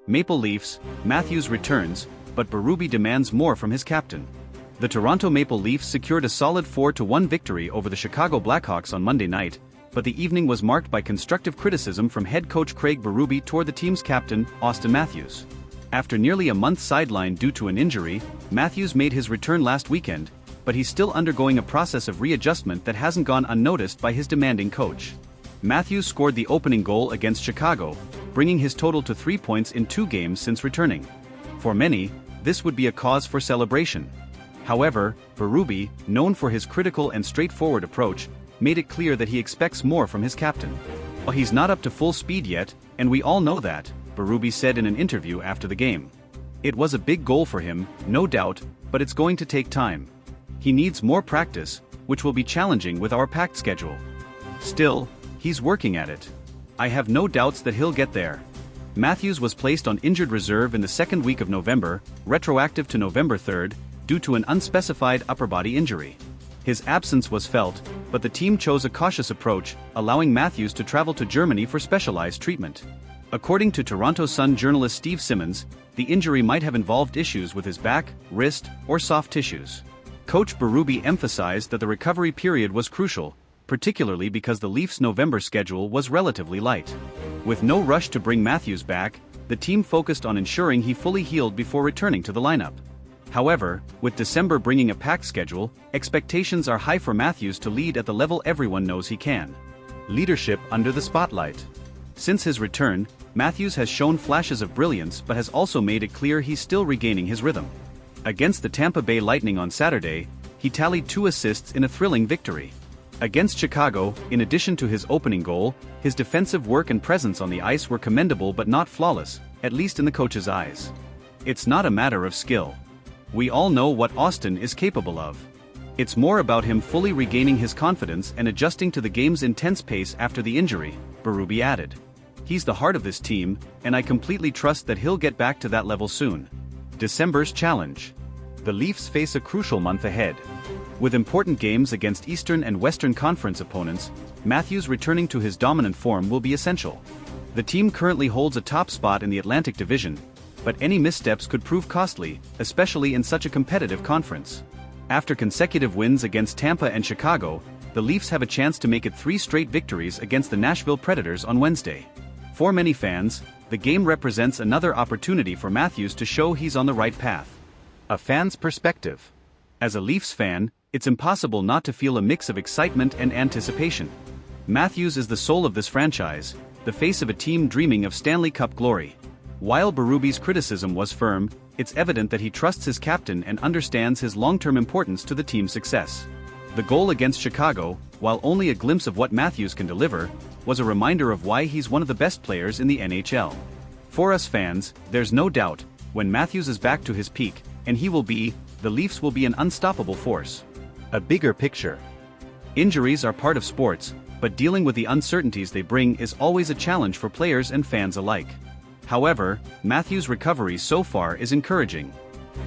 Maple Leafs, Matthews returns, but Berube demands more from his captain. The Toronto Maple Leafs secured a solid 4-1 victory over the Chicago Blackhawks on Monday night, but the evening was marked by constructive criticism from head coach Craig Berube toward the team's captain, Auston Matthews. After nearly a month sidelined due to an injury, Matthews made his return last weekend, but he's still undergoing a process of readjustment that hasn't gone unnoticed by his demanding coach. Matthews scored the opening goal against Chicago, bringing his total to 3 points in 2 games since returning. For many, this would be a cause for celebration. However, Berube, known for his critical and straightforward approach, made it clear that he expects more from his captain. Well, he's not up to full speed yet, and we all know that, Berube said in an interview after the game. It was a big goal for him, no doubt, but it's going to take time. He needs more practice, which will be challenging with our packed schedule. Still, he's working at it. I have no doubts that he'll get there. Matthews was placed on injured reserve in the second week of November, retroactive to November 3rd, due to an unspecified upper body injury. His absence was felt, but the team chose a cautious approach, allowing Matthews to travel to Germany for specialized treatment. According to Toronto Sun journalist Steve Simmons, the injury might have involved issues with his back, wrist, or soft tissues. Coach Berube emphasized that the recovery period was crucial, particularly because the Leafs' November schedule was relatively light. With no rush to bring Matthews back, the team focused on ensuring he fully healed before returning to the lineup. However, with December bringing a packed schedule, expectations are high for Matthews to lead at the level everyone knows he can. Leadership under the spotlight. Since his return, Matthews has shown flashes of brilliance but has also made it clear he's still regaining his rhythm. Against the Tampa Bay Lightning on Saturday, he tallied 2 assists in a thrilling victory. Against Chicago, in addition to his opening goal, his defensive work and presence on the ice were commendable but not flawless, at least in the coach's eyes. It's not a matter of skill. We all know what Auston is capable of. It's more about him fully regaining his confidence and adjusting to the game's intense pace after the injury, Berube added. He's the heart of this team, and I completely trust that he'll get back to that level soon. December's challenge. The Leafs face a crucial month ahead. With important games against Eastern and Western Conference opponents, Matthews returning to his dominant form will be essential. The team currently holds a top spot in the Atlantic Division, but any missteps could prove costly, especially in such a competitive conference. After consecutive wins against Tampa and Chicago, the Leafs have a chance to make it 3 straight victories against the Nashville Predators on Wednesday. For many fans, the game represents another opportunity for Matthews to show he's on the right path. A fan's perspective. As a Leafs fan, it's impossible not to feel a mix of excitement and anticipation. Matthews is the soul of this franchise, the face of a team dreaming of Stanley Cup glory. While Berube's criticism was firm, it's evident that he trusts his captain and understands his long-term importance to the team's success. The goal against Chicago, while only a glimpse of what Matthews can deliver, was a reminder of why he's one of the best players in the NHL. For us fans, there's no doubt, when Matthews is back to his peak, and the Leafs will be an unstoppable force. A bigger picture. Injuries are part of sports, but dealing with the uncertainties they bring is always a challenge for players and fans alike. However, Matthews' recovery so far is encouraging.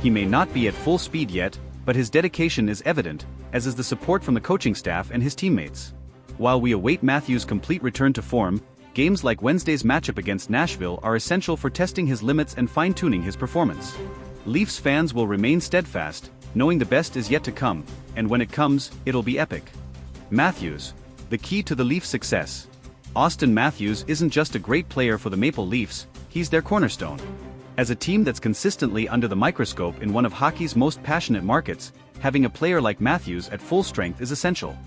He may not be at full speed yet, but his dedication is evident, as is the support from the coaching staff and his teammates. While we await Matthews' complete return to form, games like Wednesday's matchup against Nashville are essential for testing his limits and fine-tuning his performance. Leafs fans will remain steadfast, knowing the best is yet to come, and when it comes, it'll be epic. Matthews, the key to the Leafs' success. Auston Matthews isn't just a great player for the Maple Leafs, he's their cornerstone. As a team that's consistently under the microscope in one of hockey's most passionate markets, having a player like Matthews at full strength is essential.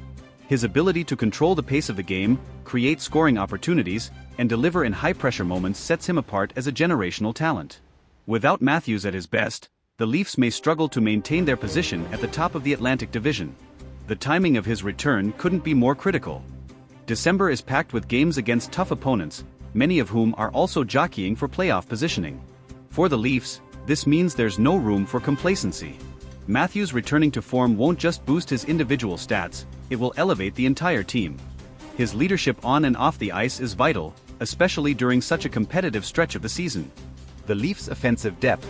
His ability to control the pace of the game, create scoring opportunities, and deliver in high-pressure moments sets him apart as a generational talent. Without Matthews at his best, the Leafs may struggle to maintain their position at the top of the Atlantic Division. The timing of his return couldn't be more critical. December is packed with games against tough opponents, many of whom are also jockeying for playoff positioning. For the Leafs, this means there's no room for complacency. Matthews returning to form won't just boost his individual stats, it will elevate the entire team. His leadership on and off the ice is vital, especially during such a competitive stretch of the season. The Leafs' offensive depth.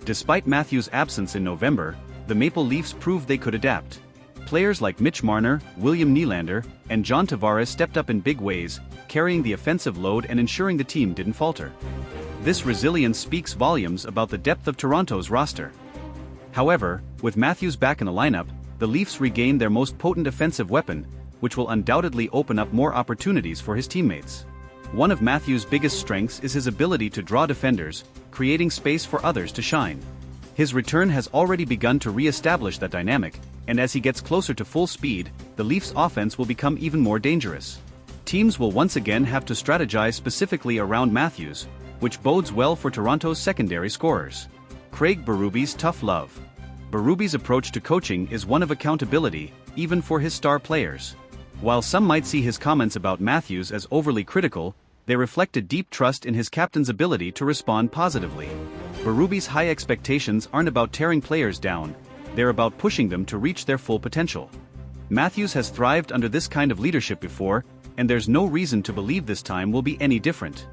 Despite Matthews' absence in November, the Maple Leafs proved they could adapt. Players like Mitch Marner, William Nylander, and John Tavares stepped up in big ways, carrying the offensive load and ensuring the team didn't falter. This resilience speaks volumes about the depth of Toronto's roster. However, with Matthews back in the lineup, the Leafs regain their most potent offensive weapon, which will undoubtedly open up more opportunities for his teammates. One of Matthews' biggest strengths is his ability to draw defenders, creating space for others to shine. His return has already begun to re-establish that dynamic, and as he gets closer to full speed, the Leafs' offense will become even more dangerous. Teams will once again have to strategize specifically around Matthews, which bodes well for Toronto's secondary scorers. Craig Berube's tough love. Berube's approach to coaching is one of accountability, even for his star players. While some might see his comments about Matthews as overly critical, they reflect a deep trust in his captain's ability to respond positively. Berube's high expectations aren't about tearing players down, they're about pushing them to reach their full potential. Matthews has thrived under this kind of leadership before, and there's no reason to believe this time will be any different.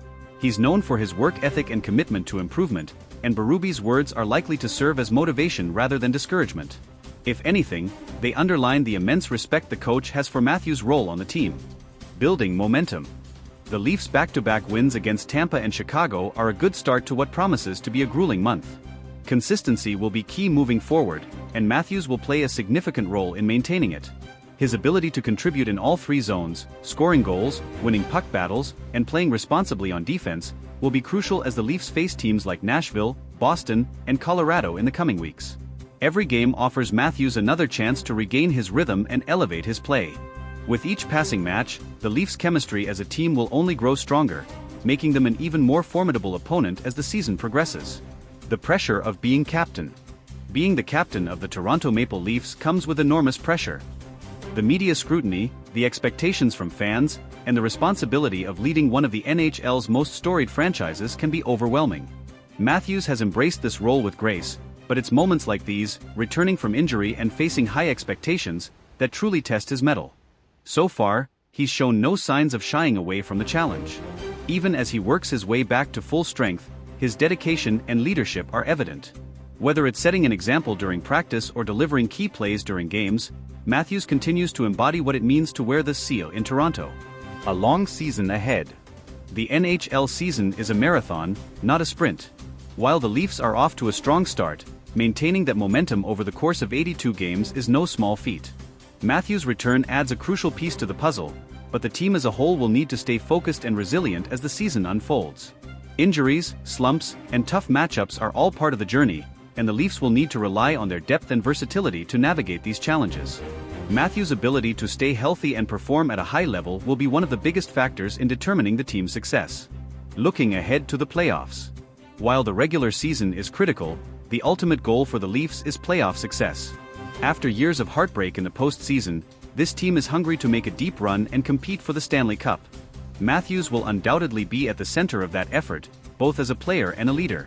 He's known for his work ethic and commitment to improvement, and Berube's words are likely to serve as motivation rather than discouragement. If anything, they underline the immense respect the coach has for Matthews' role on the team. Building momentum. The Leafs' back-to-back wins against Tampa and Chicago are a good start to what promises to be a grueling month. Consistency will be key moving forward, and Matthews will play a significant role in maintaining it. His ability to contribute in all three zones, scoring goals, winning puck battles, and playing responsibly on defense, will be crucial as the Leafs face teams like Nashville, Boston, and Colorado in the coming weeks. Every game offers Matthews another chance to regain his rhythm and elevate his play. With each passing match, the Leafs' chemistry as a team will only grow stronger, making them an even more formidable opponent as the season progresses. The pressure of being captain. Being the captain of the Toronto Maple Leafs comes with enormous pressure. The media scrutiny, the expectations from fans, and the responsibility of leading one of the NHL's most storied franchises can be overwhelming. Matthews has embraced this role with grace, but it's moments like these, returning from injury and facing high expectations, that truly test his mettle. So far, he's shown no signs of shying away from the challenge. Even as he works his way back to full strength, his dedication and leadership are evident. Whether it's setting an example during practice or delivering key plays during games, Matthews continues to embody what it means to wear the seal in Toronto. A long season ahead. The NHL season is a marathon, not a sprint. While the Leafs are off to a strong start, maintaining that momentum over the course of 82 games is no small feat. Matthews' return adds a crucial piece to the puzzle, but the team as a whole will need to stay focused and resilient as the season unfolds. Injuries, slumps, and tough matchups are all part of the journey, and the Leafs will need to rely on their depth and versatility to navigate these challenges. Matthews' ability to stay healthy and perform at a high level will be one of the biggest factors in determining the team's success. Looking ahead to the playoffs. While the regular season is critical, the ultimate goal for the Leafs is playoff success. After years of heartbreak in the postseason, this team is hungry to make a deep run and compete for the Stanley Cup. Matthews will undoubtedly be at the center of that effort, both as a player and a leader.